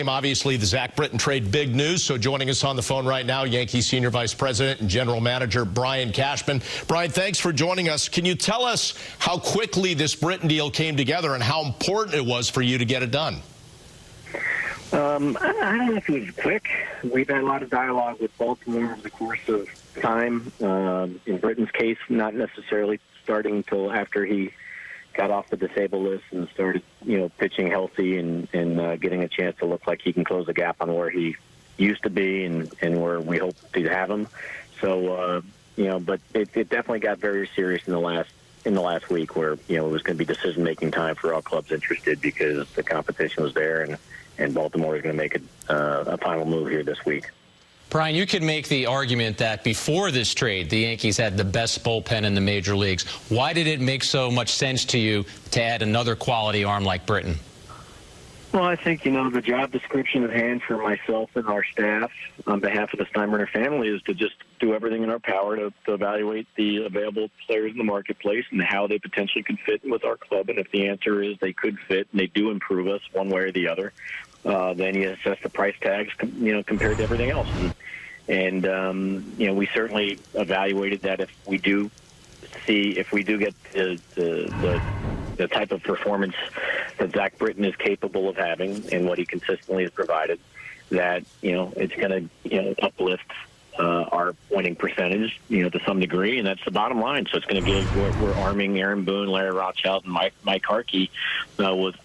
Obviously, the Zach Britton trade, big news. So joining us on the phone right now, Yankees Senior Vice President and General Manager Brian Cashman. Brian, thanks for joining us. Can you tell us how quickly this Britton deal came together and how important it was for you to get it done? I don't know if it was quick. We've had a lot of dialogue with Baltimore over the course of time. In Britton's case, not necessarily starting until after he got off the disabled list and started, pitching healthy and getting a chance to look like he can close the gap on where he used to be and where we hope to have him. So, but it definitely got very serious in the last week where, it was going to be decision-making time for all clubs interested because the competition was there and Baltimore is going to make a final move here this week. Brian, you could make the argument that before this trade, the Yankees had the best bullpen in the major leagues. Why did it make so much sense to you to add another quality arm like Britton? Well, I think, the job description at hand for myself and our staff on behalf of the Steinbrenner family is to just do everything in our power to evaluate the available players in the marketplace and how they potentially could fit with our club. And if the answer is they could fit and they do improve us one way or the other, then you assess the price tags, compared to everything else. And we certainly evaluated that if we do get the type of performance that Zach Britton is capable of having and what he consistently has provided, that, it's going to uplift our winning percentage, to some degree, and that's the bottom line. So it's going to give, we're arming Aaron Boone, Larry Rothschild, and Mike Harkey with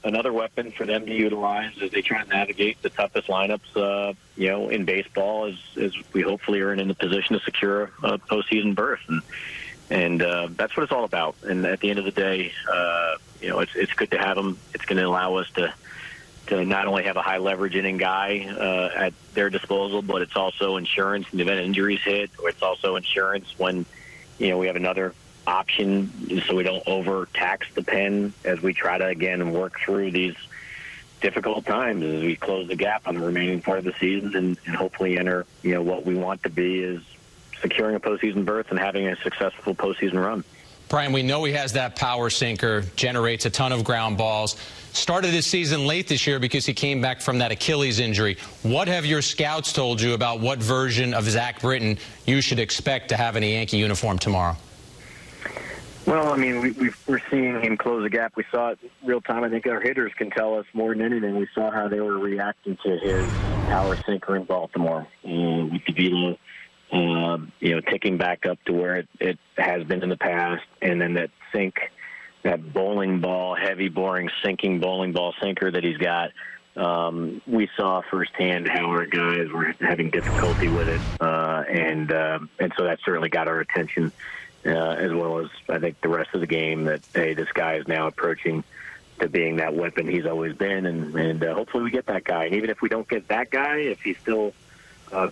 another weapon for them to utilize as they try to navigate the toughest lineups, in baseball as we hopefully are in the position to secure a postseason berth. And that's what it's all about. And at the end of the day, it's good to have them. It's going to allow us to not only have a high leverage inning guy at their disposal, but it's also insurance in the event injuries hit, or it's also insurance when, we have another option so we don't overtax the pen as we try to, again, work through these difficult times as we close the gap on the remaining part of the season and hopefully enter, what we want to be is securing a postseason berth and having a successful postseason run. Brian, we know he has that power sinker, generates a ton of ground balls. Started his season late this year because he came back from that Achilles injury. What have your scouts told you about what version of Zach Britton you should expect to have in a Yankee uniform tomorrow? Well, we're seeing him close the gap. We saw it real time. I think our hitters can tell us more than anything. We saw how they were reacting to his power sinker in Baltimore. And with DeVito, ticking back up to where it has been in the past. And then that sink, that bowling ball, heavy boring, sinking bowling ball sinker that he's got. We saw firsthand how our guys were having difficulty with it. And so that certainly got our attention. As well as I think the rest of the game, that, hey, this guy is now approaching to being that weapon he's always been, and hopefully we get that guy. And even if we don't get that guy, if he's still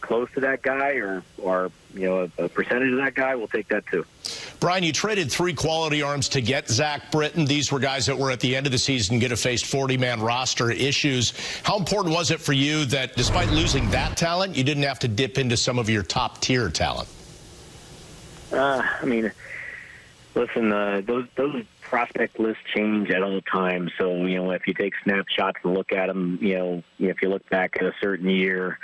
close to that guy or a percentage of that guy, we'll take that too. Brian, you traded 3 quality arms to get Zach Britton. These were guys that were at the end of the season going to face 40-man roster issues. How important was it for you that despite losing that talent, you didn't have to dip into some of your top-tier talent? Listen, those prospect lists change at all times. So, if you take snapshots and look at them, if you look back at a certain year,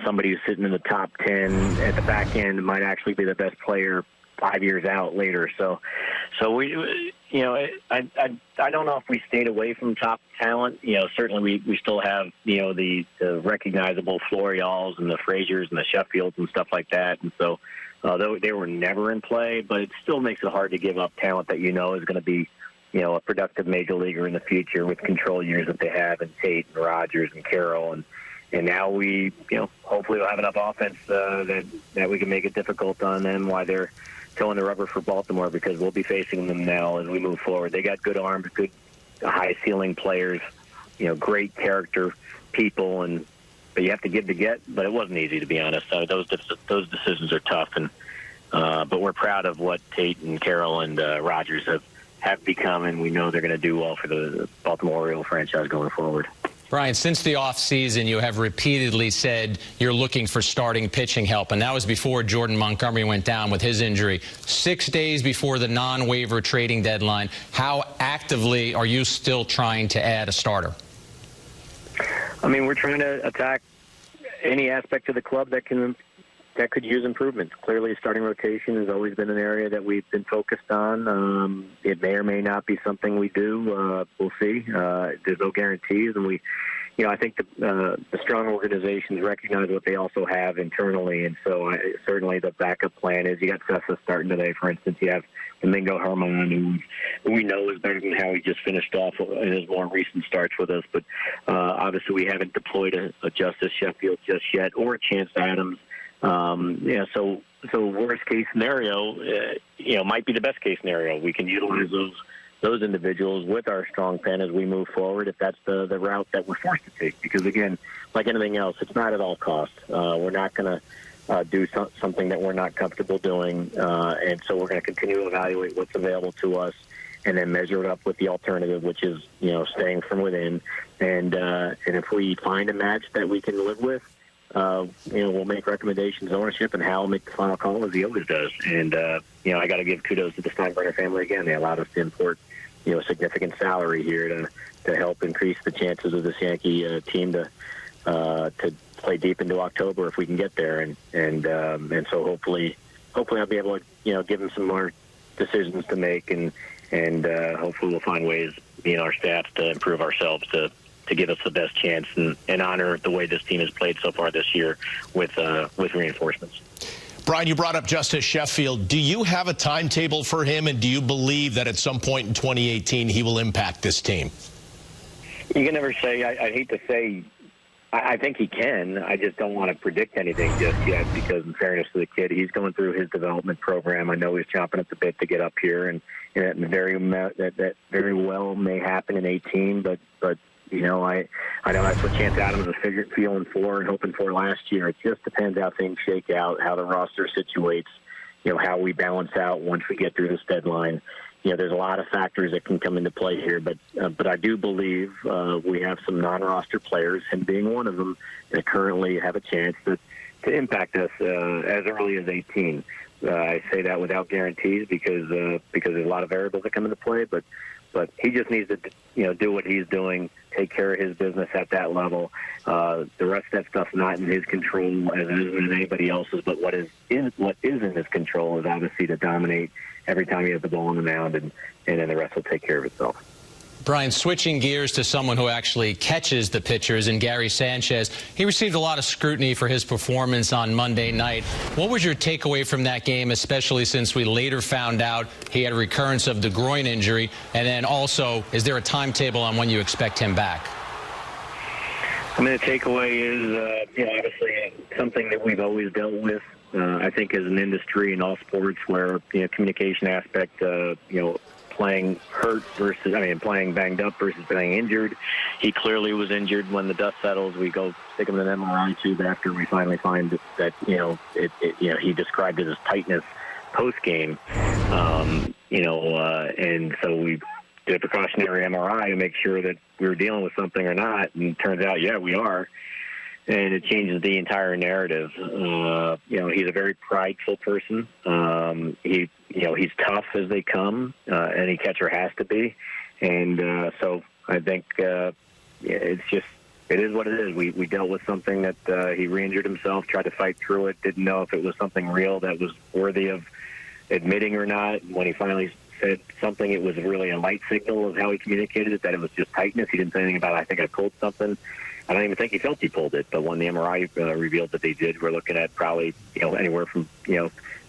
somebody who's sitting in the top 10 at the back end might actually be the best player 5 years out later. So we, I don't know if we stayed away from top talent. Certainly we still have, the recognizable Florials and the Fraziers and the Sheffields and stuff like that. And so, though they were never in play, but it still makes it hard to give up talent that is going to be, a productive major leaguer in the future with control years that they have in Tate and Rogers and Carroll. And now we, hopefully we'll have enough offense that we can make it difficult on them while they're towing the rubber for Baltimore, because we'll be facing them now as we move forward. They got good arms, good high-ceiling players, great character people, but you have to give to get. But it wasn't easy, to be honest. Those decisions are tough, but we're proud of what Tate and Carroll and Rogers have become, and we know they're going to do well for the Baltimore Orioles franchise going forward. Brian, since the offseason, you have repeatedly said you're looking for starting pitching help, and that was before Jordan Montgomery went down with his injury. 6 days before the non-waiver trading deadline, how actively are you still trying to add a starter? I mean, we're trying to attack any aspect of the club that could use improvement. Clearly, starting rotation has always been an area that we've been focused on. It may or may not be something we do. We'll see. There's no guarantees, and I think the strong organizations recognize what they also have internally, and so certainly the backup plan is you got Cessa starting today, for instance. You have Domingo Herman, who we know is better than how he just finished off in his more recent starts with us, but obviously we haven't deployed a Justice Sheffield just yet, or a Chance Adams. So worst case scenario, might be the best case scenario. We can utilize those individuals with our strong pen as we move forward, if that's the route that we're forced to take. Because again, like anything else, it's not at all cost. We're not going to do something that we're not comfortable doing, and so we're going to continue to evaluate what's available to us, and then measure it up with the alternative, which is staying from within. And if we find a match that we can live with, we'll make recommendations to ownership, and Hal will make the final call as he always does. And I got to give kudos to the Steinbrenner family again. They allowed us to import a significant salary here to help increase the chances of this Yankee team to play deep into October if we can get there. And so hopefully I'll be able to give them some more decisions to make, and hopefully we'll find ways, our staff, to improve ourselves to give us the best chance and honor the way this team has played so far this year with reinforcements. Brian, you brought up Justice Sheffield. Do you have a timetable for him, and do you believe that at some point in 2018 he will impact this team? You can never say. I hate to say. I think he can. I just don't want to predict anything just yet, because in fairness to the kid, he's going through his development program. I know he's chomping at the bit to get up here, and that very well may happen in 18. But I know that's what Chance Adams was feeling for and hoping for last year. It just depends how things shake out, how the roster situates, how we balance out once we get through this deadline. There's a lot of factors that can come into play here, but I do believe we have some non-roster players, him being one of them, that currently have a chance to impact us as early as 18. I say that without guarantees because there's a lot of variables that come into play, but he just needs to do what he's doing, take care of his business at that level. The rest of that stuff's not in his control, as it isn't in anybody else's. But what is in his control is obviously to dominate every time he has the ball on the mound, and then the rest will take care of itself. Brian, switching gears to someone who actually catches the pitchers, and Gary Sanchez. He received a lot of scrutiny for his performance on Monday night. What was your takeaway from that game, especially since we later found out he had a recurrence of the groin injury? And then also, is there a timetable on when you expect him back? I mean, the takeaway is, obviously something that we've always dealt with. I think as an industry in all sports where, communication aspect, playing hurt playing banged up versus playing injured. He clearly was injured. When the dust settles, we go stick him in an MRI tube after we finally find that he described it as tightness post game. And so we did a precautionary MRI to make sure that we were dealing with something or not. And it turns out, yeah, we are. And it changes the entire narrative. He's a very prideful person. He's tough as they come. Any catcher has to be. And so I think it is what it is. We dealt with something that he re-injured himself, tried to fight through it, didn't know if it was something real that was worthy of admitting or not. When he finally said something, it was really a light signal of how he communicated it, that it was just tightness. He didn't say anything about, I think I pulled something. I don't even think he felt he pulled it, but when the MRI revealed that they did, we're looking at probably anywhere from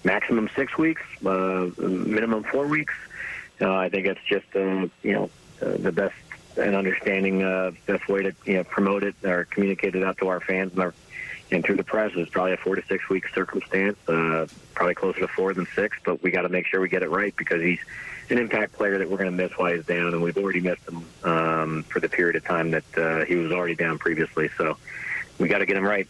maximum 6 weeks, minimum 4 weeks. I think that's just the best and understanding best way to promote it or communicate it out to our fans and through the press. Is probably a 4 to 6 week circumstance, probably closer to 4 than 6. But we got to make sure we get it right, because he's an impact player that we're going to miss while he's down, and we've already missed him for the period of time that he was already down previously. So we got to get him right.